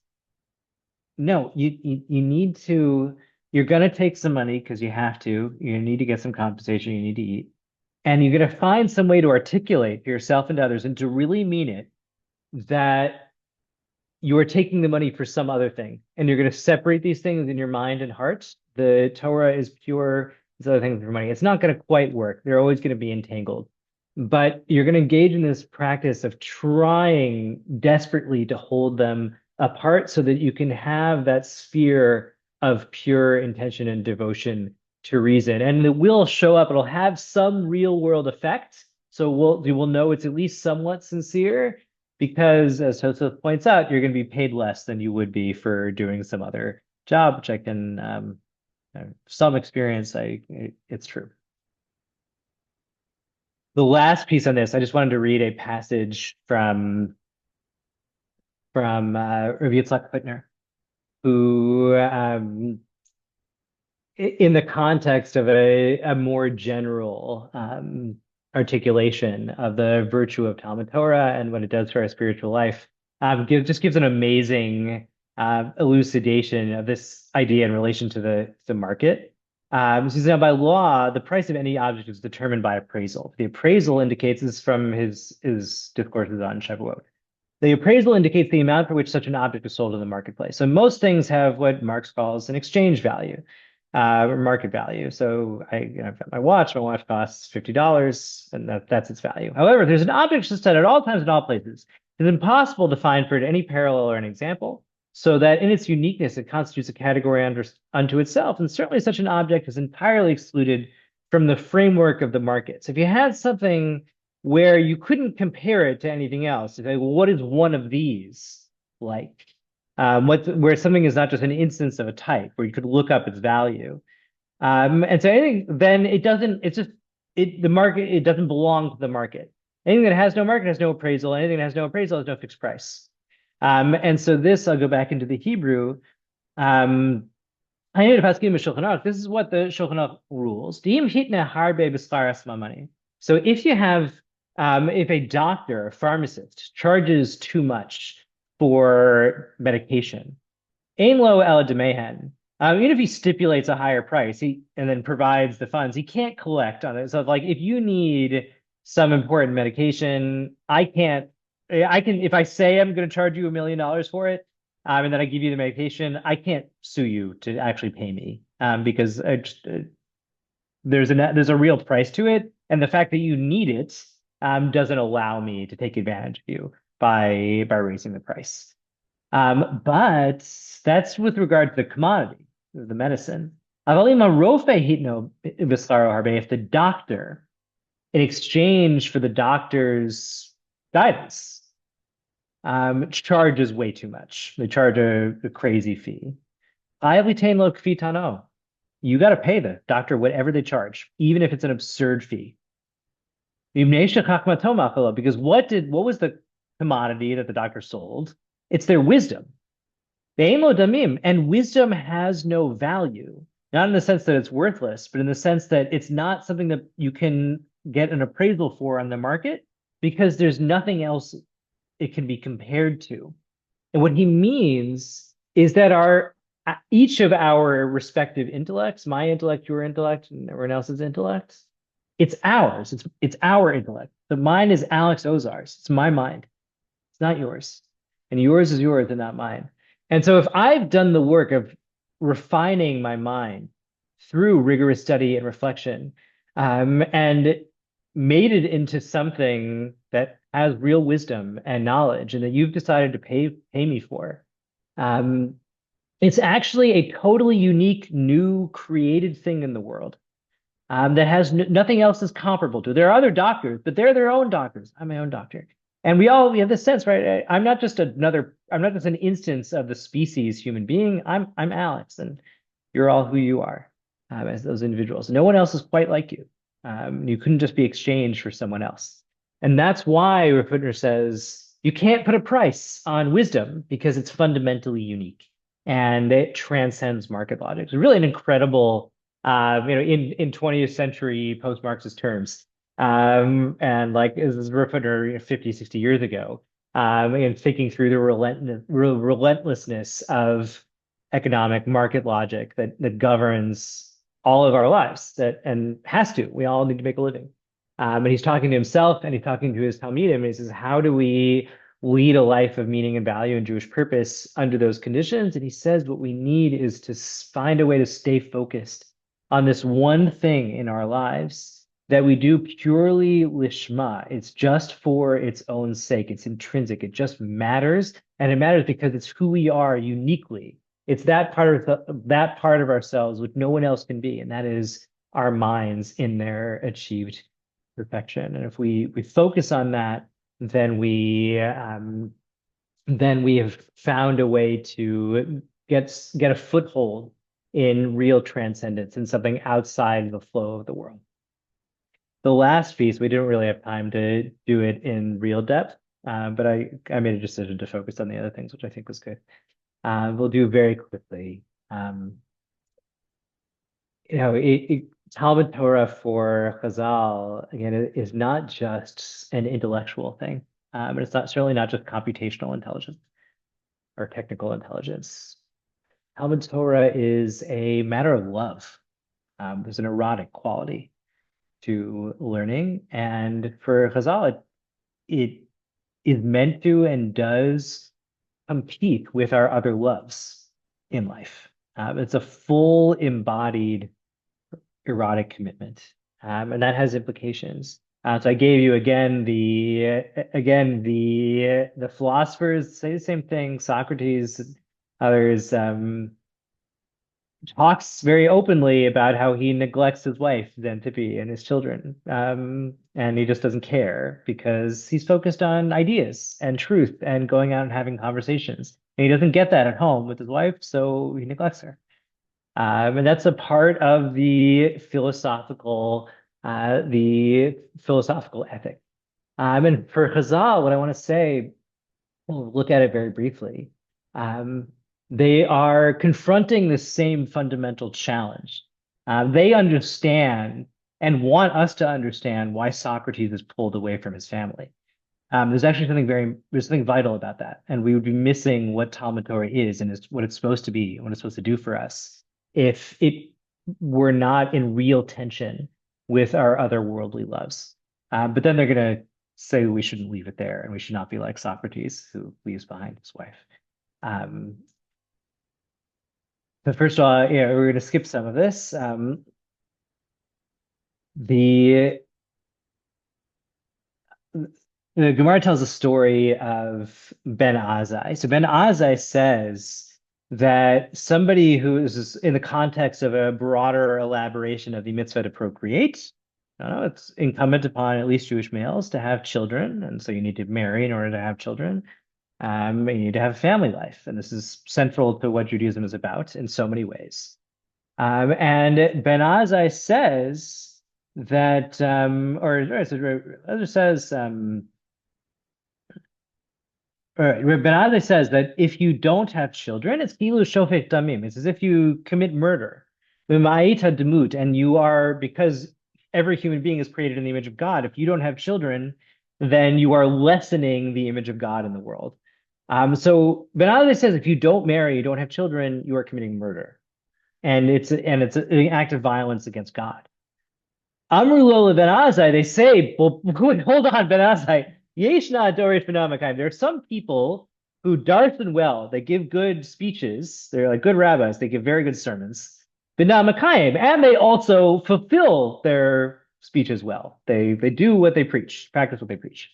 no, you you're going to take some money because you have to. You need to get some compensation. You need to eat. And you're going to find some way to articulate to yourself and to others and to really mean it that you are taking the money for some other thing. And you're going to separate these things in your mind and heart. The Torah is pure, these other things for money. It's not going to quite work. They're always going to be entangled. But you're going to engage in this practice of trying desperately to hold them apart so that you can have that sphere of pure intention and devotion to reason. And it will show up, it'll have some real world effect. So you will know it's at least somewhat sincere because, as Tosaf points out, you're going to be paid less than you would be for doing some other job, which I can, some experience, it's true. The last piece on this, I just wanted to read a passage from Rabbi Yitzhak Hutner, who, in the context of a more general articulation of the virtue of Talmud Torah and what it does for our spiritual life, just gives an amazing elucidation of this idea in relation to the market. So now by law, the price of any object is determined by appraisal. The appraisal indicates this from his discourses on Shavuot. The appraisal indicates the amount for which such an object is sold in the marketplace. So most things have what Marx calls an exchange value, or market value. So I've got my watch costs $50, and that's its value. However, there's an object system at all times and all places. It's impossible to find for it any parallel or an example, so that in its uniqueness, it constitutes a category unto itself. And certainly such an object is entirely excluded from the framework of the market. So if you had something where you couldn't compare it to anything else, like, well, what is one of these like? Where something is not just an instance of a type, where you could look up its value. And so anything, then it doesn't, the market, it doesn't belong to the market. Anything that has no market has no appraisal. Anything that has no appraisal has no fixed price. And so this, I'll go back into the Hebrew. This is what the Shulchan Aruch rules. So if you have, if a doctor, a pharmacist, charges too much for medication, ein lo ela demehen. Even if he stipulates a higher price, and then provides the funds, he can't collect on it. So, like, if you need some important medication, I can, if I say I'm going to charge you $1 million for it, and then I give you the medication, I can't sue you to actually pay me, because there's a real price to it, and the fact that you need it doesn't allow me to take advantage of you by raising the price. But that's with regard to the commodity, the medicine. If the doctor, in exchange for the doctor's guidance, charges way too much. They charge a crazy fee. You got to pay the doctor whatever they charge, even if it's an absurd fee. Because what was the commodity that the doctor sold? It's their wisdom. And wisdom has no value, not in the sense that it's worthless, but in the sense that it's not something that you can get an appraisal for on the market, because there's nothing else it can be compared to. And what he means is that each of our respective intellects, my intellect, your intellect, and everyone else's intellect, it's ours. It's our intellect. The mine is Alex Ozar's. It's my mind. It's not yours. And yours is yours and not mine. And so if I've done the work of refining my mind through rigorous study and reflection, and made it into something that has real wisdom and knowledge, and that you've decided to pay me for, it's actually a totally unique, new, created thing in the world, that has nothing else is comparable to. There are other doctors, but they're their own doctors. I'm my own doctor. And we have this sense, right? I'm not just an instance of the species human being. I'm Alex, and you're all who you are, as those individuals. No one else is quite like you. You couldn't just be exchanged for someone else. And that's why Rafutner says you can't put a price on wisdom, because it's fundamentally unique and it transcends market logic. It's really an incredible, in 20th century post-Marxist terms. And like, this is Rafutner 50, 60 years ago, and thinking through the relentlessness of economic market logic that governs all of our lives, that and has to. We all need to make a living. And he's talking to himself and he's talking to his Talmudim, and he says, how do we lead a life of meaning and value and Jewish purpose under those conditions? And he says what we need is to find a way to stay focused on this one thing in our lives that we do purely lishma. It's just for its own sake. It's intrinsic. It just matters, and it matters because it's who we are uniquely. It's that part of ourselves which no one else can be, and that is our minds in their achieved perfection. And if we focus on that, then we have found a way to get a foothold in real transcendence, in something outside the flow of the world. The last piece, we didn't really have time to do it in real depth, but I made a decision to focus on the other things, which I think was good. We'll do very quickly. Talmud Torah for Chazal, again, is not just an intellectual thing, but it's certainly not just computational intelligence or technical intelligence. Talmud Torah is a matter of love. There's an erotic quality to learning, and for Chazal, it is meant to and does compete with our other loves in life. It's a full embodied erotic commitment, and that has implications. So I gave you the philosophers say the same thing. Socrates, others, talks very openly about how he neglects his wife, Xantippe, and his children. And he just doesn't care because he's focused on ideas and truth and going out and having conversations. And he doesn't get that at home with his wife, so he neglects her. And that's a part of the philosophical ethic. And for Chazal, what I want to say, we'll look at it very briefly. They are confronting the same fundamental challenge. They understand and want us to understand why Socrates is pulled away from his family. There's actually something vital about that, and we would be missing what Talmud Torah is and what it's supposed to be, what it's supposed to do for us, if it were not in real tension with our other worldly loves. But then they're going to say we shouldn't leave it there, and we should not be like Socrates, who leaves behind his wife. But first of all, we're going to skip some of this. The Gemara tells a story of Ben Azai. So Ben Azai says that somebody who is in the context of a broader elaboration of the mitzvah to procreate, it's incumbent upon at least Jewish males to have children, and so you need to marry in order to have children. You need to have a family life, and this is central to what Judaism is about in so many ways. And Ben Azai says that, Ben Azai says that if you don't have children, it's kilu shofet damim. It's as if you commit murder. And you are, because every human being is created in the image of God. If you don't have children, then you are lessening the image of God in the world. So Ben Azai says if you don't marry, you don't have children, you are committing murder, and it's an act of violence against God. Amru lo Ben Azai, they say, well, hold on, Ben Azai. There are some people who darshan well. They give good speeches. They're like good rabbis. They give very good sermons. And they also fulfill their speeches well. They do what they preach, practice what they preach.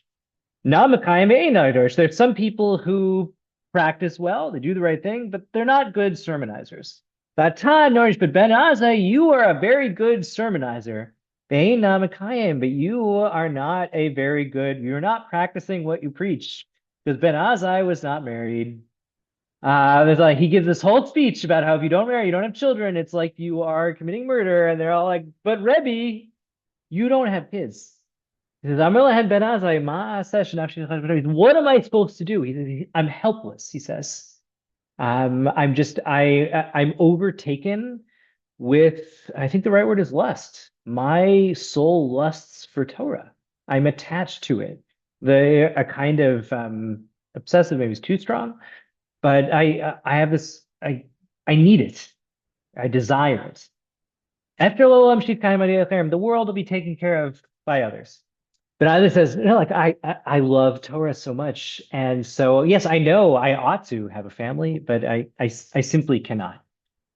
There's some people who practice well. They do the right thing, but they're not good sermonizers. But Ben Azai, you are a very good sermonizer. But you are not you're not practicing what you preach, because Ben Azai was not married. There's like, he gives this whole speech about how if you don't marry, you don't have children, it's like you are committing murder, and they're all like, but Rebbe, you don't have kids. He says, Ben Azai, what am I supposed to do? He says, I'm helpless, he says. I'm overtaken with, I think the right word is lust. My soul lusts for Torah. I'm attached to it. A kind of obsessive maybe is too strong, but I have this. I need it. I desire it. After the world will be taken care of by others. But Isaac says, no, like I love Torah so much. And so, yes, I know I ought to have a family, but I simply cannot.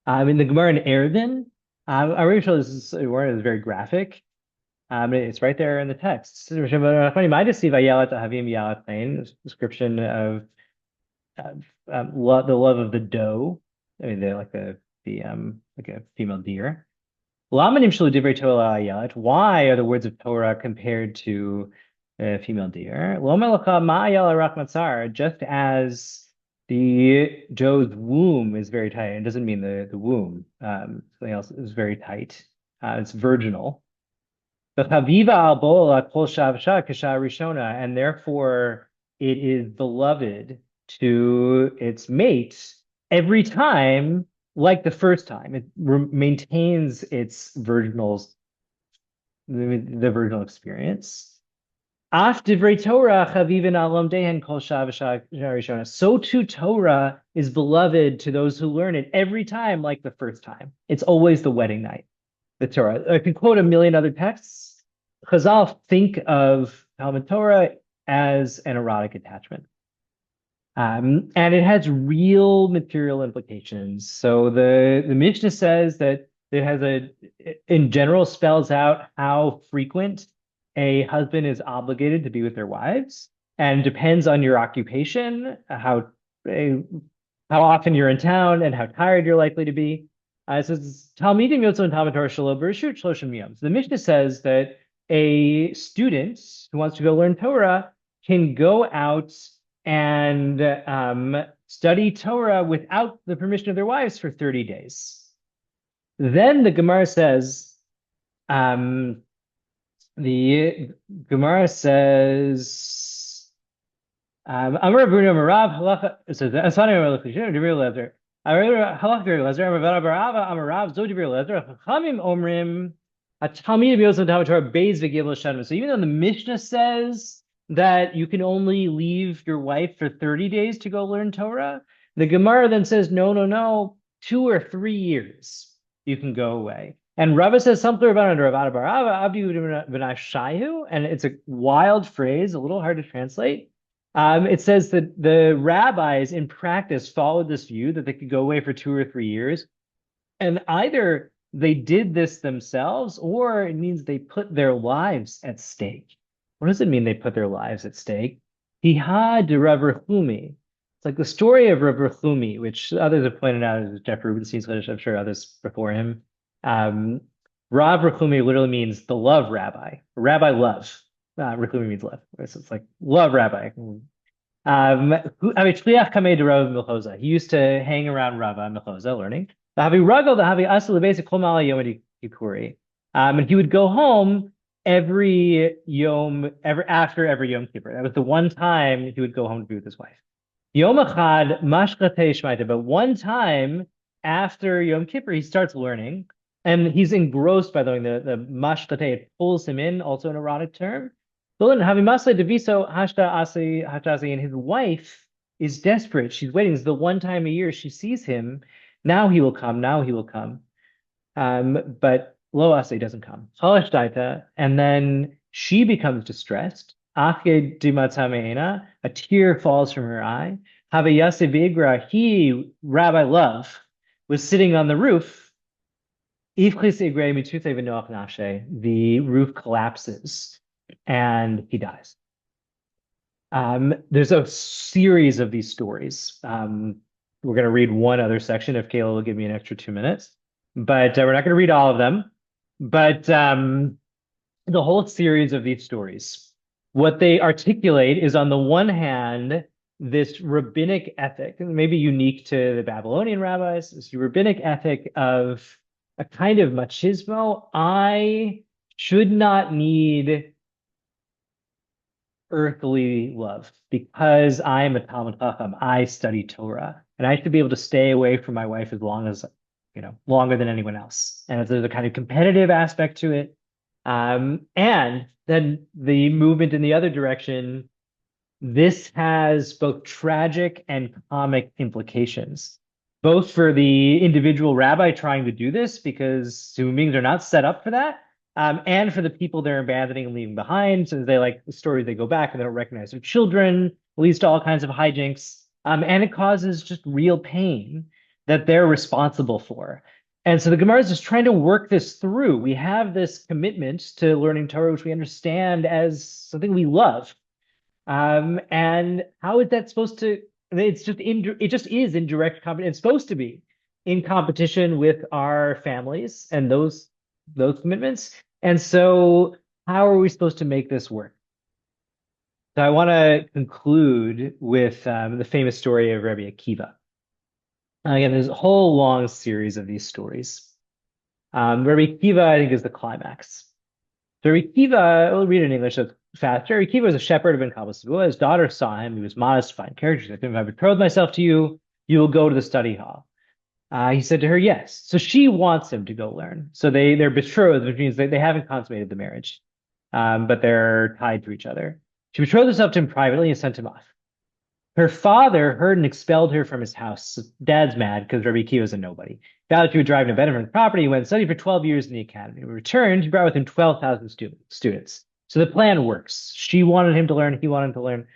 In the Gemara in Eruvin, I'm really sure this is a word is very graphic. It's right there in the text. Description of the love of the doe. I mean, they're like a female deer. Why are the words of Torah compared to a female deer? Just as the Joe's womb is very tight. It doesn't mean the womb. Something else is very tight. It's virginal. And therefore it is beloved to its mate every time, like the first time. It maintains its the virginal experience. So too Torah is beloved to those who learn it every time, like the first time. It's always the wedding night, the Torah. I could quote a million other texts. Chazal think of Talmud Torah as an erotic attachment. And it has real material implications. So the Mishnah says that it has in general, spells out how frequent a husband is obligated to be with their wives, and depends on your occupation, how often you're in town, and how tired you're likely to be. It says Talmidim Yotzo and Talmud Torah Shelo Bereshut Shloshim Yom. So the Mishnah says that a student who wants to go learn Torah can go out and study Torah without the permission of their wives for 30 days. Then the Gemara says, the Gemara says, Amar Bruno Marav halacha. So Asani Amar Lechishim Divrei Lezer. Halacha Divrei Lezer. Amar Vada Barava Amar Rav Zo Divrei Lezer. Chachamim Omrim Atamid B'Yosem Talmud Torah Beis V'Givul Shanim. So even though the Mishnah says that you can only leave your wife for 30 days to go learn Torah, the Gemara then says, no, 2 or 3 years you can go away. And Rabbi says something about Shayu, and it's a wild phrase, a little hard to translate. It says that the rabbis in practice followed this view that they could go away for 2 or 3 years, and either they did this themselves, or it means they put their lives at stake. What does it mean they put their lives at stake? Hiha de Rav Rechumi. It's like the story of Rav Rechumi, which others have pointed out as Jeff Rubenstein's Chiddush, I'm sure others before him. Rav Rechumi literally means the love rabbi. Rabbi love. Rechumi means love. So it's like love rabbi. He used to hang around Rava Mechoza learning. And he would go home every after every Yom Kippur. That was the one time he would go home to be with his wife. Yom Echad mashchatei shmaita, but one time after Yom Kippur, he starts learning, and he's engrossed by learning the mashchatei. It pulls him in, also an erotic term. And his wife is desperate. She's waiting. It's the one time a year she sees him. Now he will come. Now he will come. But Lo Ase doesn't come. And then she becomes distressed. A tear falls from her eye. He, Rabbi Love, was sitting on the roof. The roof collapses and he dies. There's a series of these stories. We're going to read one other section if Kayla will give me an extra 2 minutes. But we're not going to read all of them. But the whole series of these stories, what they articulate is, on the one hand, this rabbinic ethic, maybe unique to the Babylonian rabbis, this rabbinic ethic of a kind of machismo. I should not need earthly love because I am a Talmud Chacham. I study Torah, and I should be able to stay away from my wife as long as, longer than anyone else. And there's a kind of competitive aspect to it. And then the movement in the other direction, this has both tragic and comic implications. both for the individual rabbi trying to do this, because human beings are not set up for that, and for the people they're abandoning and leaving behind. So they like the stories, they go back and they don't recognize their children, leads to all kinds of hijinks. And it causes just real pain that they're responsible for. And so the Gemara is just trying to work this through. We have this commitment to learning Torah, which we understand as something we love. And how is that supposed to? It just is in direct competition. It's supposed to be in competition with our families and those commitments. And so, how are we supposed to make this work? So I want to conclude with the famous story of Rabbi Akiva. Again, there's a whole long series of these stories. Rabbi Akiva, I think, is the climax. So Rabbi Akiva, I'll read it in English so fast. Rabbi Akiva was a shepherd of Ben Kabbalah. His daughter saw him. He was modest, fine character. She said to him, if I betroth myself to you, you will go to the study hall. He said to her, yes. So she wants him to go learn. So they're betrothed, which means they haven't consummated the marriage, but they're tied to each other. She betrothed herself to him privately and sent him off. Her father heard and expelled her from his house. So Dad's mad because Rabbi Akiva is a nobody. Vowed that he would drive to Benjamin property. He went and studied for 12 years in the academy. When he returned, he brought with him 12,000 students. So the plan works. She wanted him to learn. He wanted him to learn.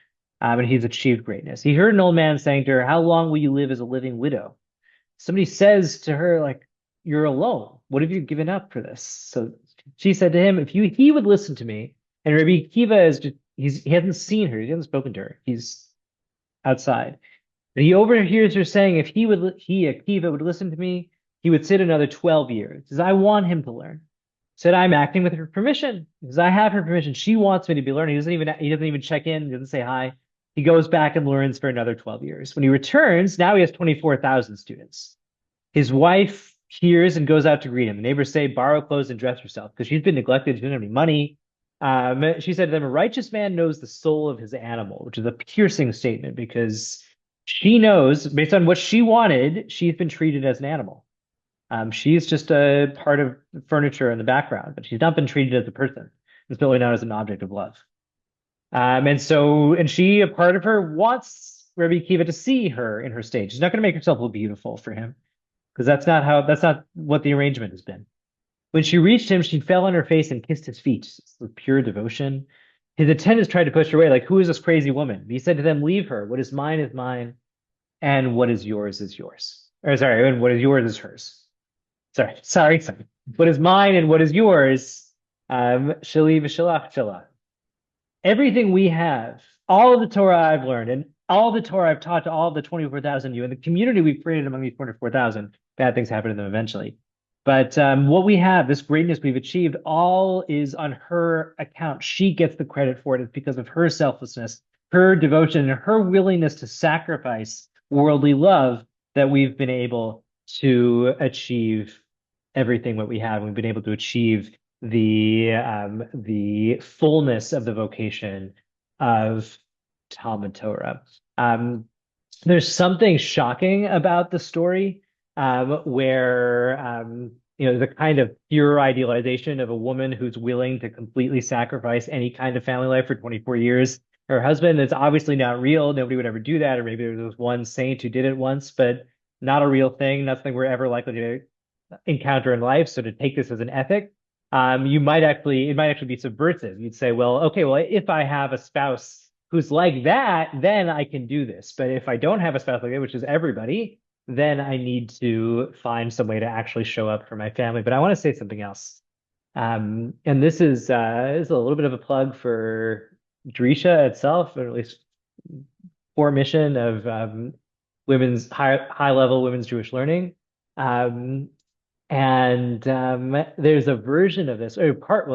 And he's achieved greatness. He heard an old man saying to her, how long will you live as a living widow? Somebody says to her, like, you're alone. What have you given up for this? So she said to him, he would listen to me. And Rabbi Akiva he hasn't seen her. He hasn't spoken to her. He's outside. But he overhears her saying, if Akiva would listen to me, he would sit another 12 years. He says, I want him to learn. Said, I'm acting with her permission. Because I have her permission. She wants me to be learning. He doesn't even check in. He doesn't say hi. He goes back and learns for another 12 years. When he returns, now he has 24,000 students. His wife hears and goes out to greet him. The neighbors say, borrow clothes and dress yourself, because she's been neglected. She doesn't have any money. She said to them, a righteous man knows the soul of his animal, which is a piercing statement, because she knows, based on what she wanted, she's been treated as an animal. She's just a part of furniture in the background, but she's not been treated as a person. It's really not as an object of love. And she, a part of her, wants Rabbi Akiva to see her in her state. She's not going to make herself look beautiful for him, because that's not what the arrangement has been. When she reached him, she fell on her face and kissed his feet with pure devotion. His attendants tried to push her away, like, who is this crazy woman? He said to them, leave her. What is mine is mine, and what is yours is yours. Or sorry, and what is yours is hers. Sorry. What is mine and what is yours, shali v'shalach shalah. Everything we have, all of the Torah I've learned, and all the Torah I've taught to all of the 24,000 you, and the community we've created among these 24,000, bad things happen to them eventually. But what we have, this greatness we've achieved, all is on her account. She gets the credit for it. It's because of her selflessness, her devotion, and her willingness to sacrifice worldly love that we've been able to achieve everything that we have. We've been able to achieve the fullness of the vocation of Talmud Torah. There's something shocking about the story, where the kind of pure idealization of a woman who's willing to completely sacrifice any kind of family life for 24 years. Her husband is obviously not real. Nobody would ever do that. Or maybe there was one saint who did it once, but not a real thing, nothing we're ever likely to encounter in life. So to take this as an ethic, it might actually be subversive. You'd say, if I have a spouse who's like that, then I can do this. But if I don't have a spouse like that, which is everybody, then I need to find some way to actually show up for my family. But I want to say something else. And this is a little bit of a plug for Drisha itself, or at least for mission of women's high level women's Jewish learning. There's a version of this, or part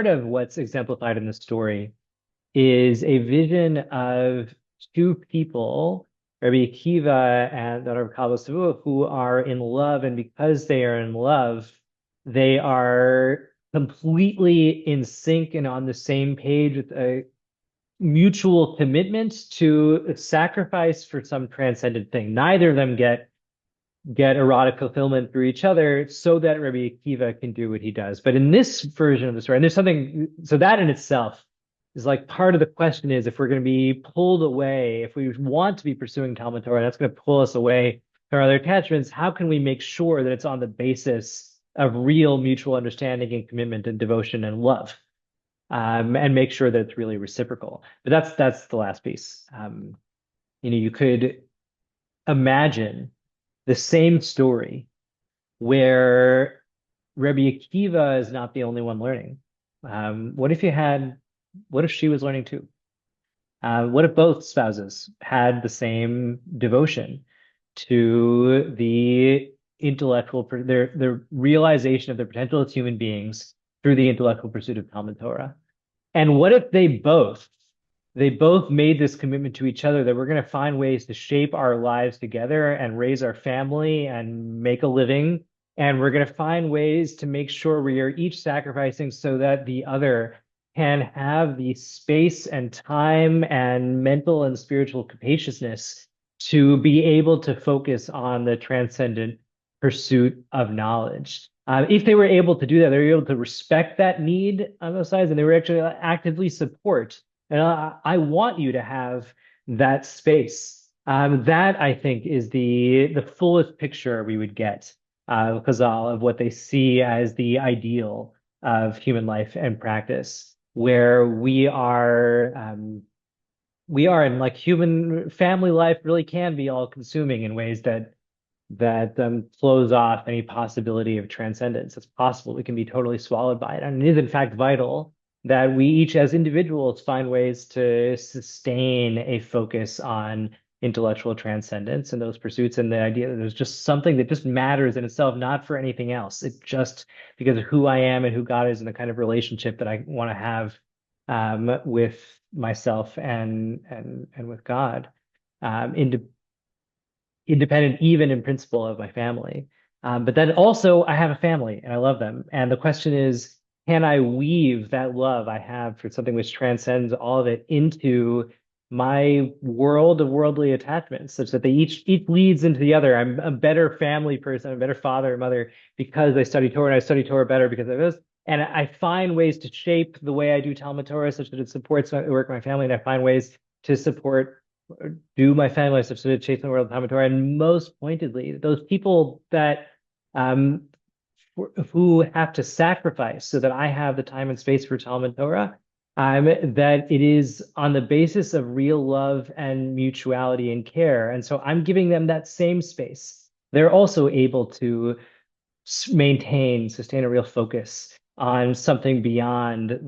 of what's exemplified in the story is a vision of two people, Rabbi Akiva and the Rabbi Kabbalah, who are in love, and because they are in love, they are completely in sync and on the same page with a mutual commitment to sacrifice for some transcendent thing. Neither of them get erotic fulfillment through each other so that Rabbi Akiva can do what he does. But in this version of the story, and there's something, so that in itself is like part of the question is, if we're going to be pulled away, if we want to be pursuing Talmud Torah, that's going to pull us away or other attachments, how can we make sure that it's on the basis of real mutual understanding and commitment and devotion and love, and make sure that it's really reciprocal. But that's the last piece. You could imagine the same story where Rabbi Akiva is not the only one learning. What if she was learning too? What if both spouses had the same devotion to the their realization of their potential as human beings through the intellectual pursuit of Talmud Torah? And what if they both made this commitment to each other that we're going to find ways to shape our lives together and raise our family and make a living. And we're going to find ways to make sure we are each sacrificing so that the other can have the space and time and mental and spiritual capaciousness to be able to focus on the transcendent pursuit of knowledge. If they were able to do that, they were able to respect that need on both sides, and they were actually actively support. And I want you to have that space. That I think is the fullest picture we would get, Chazal, of what they see as the ideal of human life and practice, where we are in like human family life really can be all consuming in ways that close off any possibility of transcendence. It's possible we can be totally swallowed by it. And it is, in fact, vital that we each as individuals find ways to sustain a focus on intellectual transcendence and those pursuits, and the idea that there's just something that just matters in itself, not for anything else. It's just because of who I am and who God is and the kind of relationship that I want to have with myself and with God. Independent even in principle of my family. But then also I have a family and I love them. And the question is, can I weave that love I have for something which transcends all of it into my world of worldly attachments, such that they each leads into the other? I'm a better family person, I'm a better father and mother because I study Torah, and I study Torah better because of this. And I find ways to shape the way I do Talmud Torah such that it supports my work, my family, and I find ways to support do my family stuff so to chase the world of Talmud Torah. And most pointedly, those people that who have to sacrifice so that I have the time and space for Talmud Torah, that it is on the basis of real love and mutuality and care. And so I'm giving them that same space. They're also able to sustain a real focus on something beyond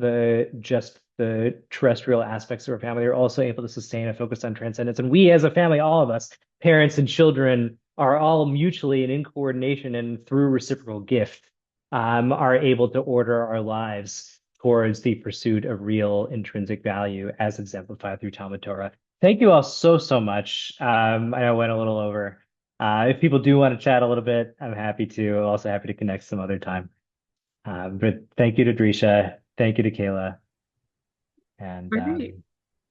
just the terrestrial aspects of our family. They're also able to sustain a focus on transcendence. And we as a family, all of us, parents and children, are all mutually and in coordination and through reciprocal gift, are able to order our lives towards the pursuit of real intrinsic value as exemplified through Talmud Torah. Thank you all so much. I know I went a little over. If people do want to chat a little bit, I'm happy to. I'm also happy to connect some other time. But thank you to Drisha. Thank you to Kayla. And Right.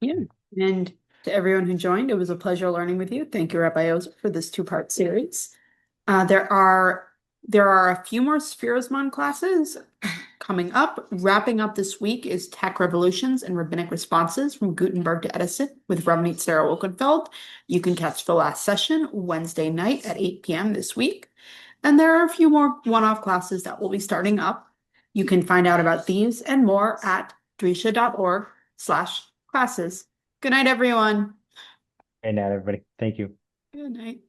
Yeah. And to everyone who joined, it was a pleasure learning with you. Thank you, Rabbi Ozar, for this two-part series. There are a few more Spherosmon classes coming up. Wrapping up this week is Tech Revolutions and Rabbinic Responses from Gutenberg to Edison with Rabbi Sarah Wilkenfeld. You can catch the last session Wednesday night at 8 p.m. this week. And there are a few more one-off classes that will be starting up. You can find out about these and more at drisha.org/classes. Good night, everyone. night, everybody. Thank you. Good night.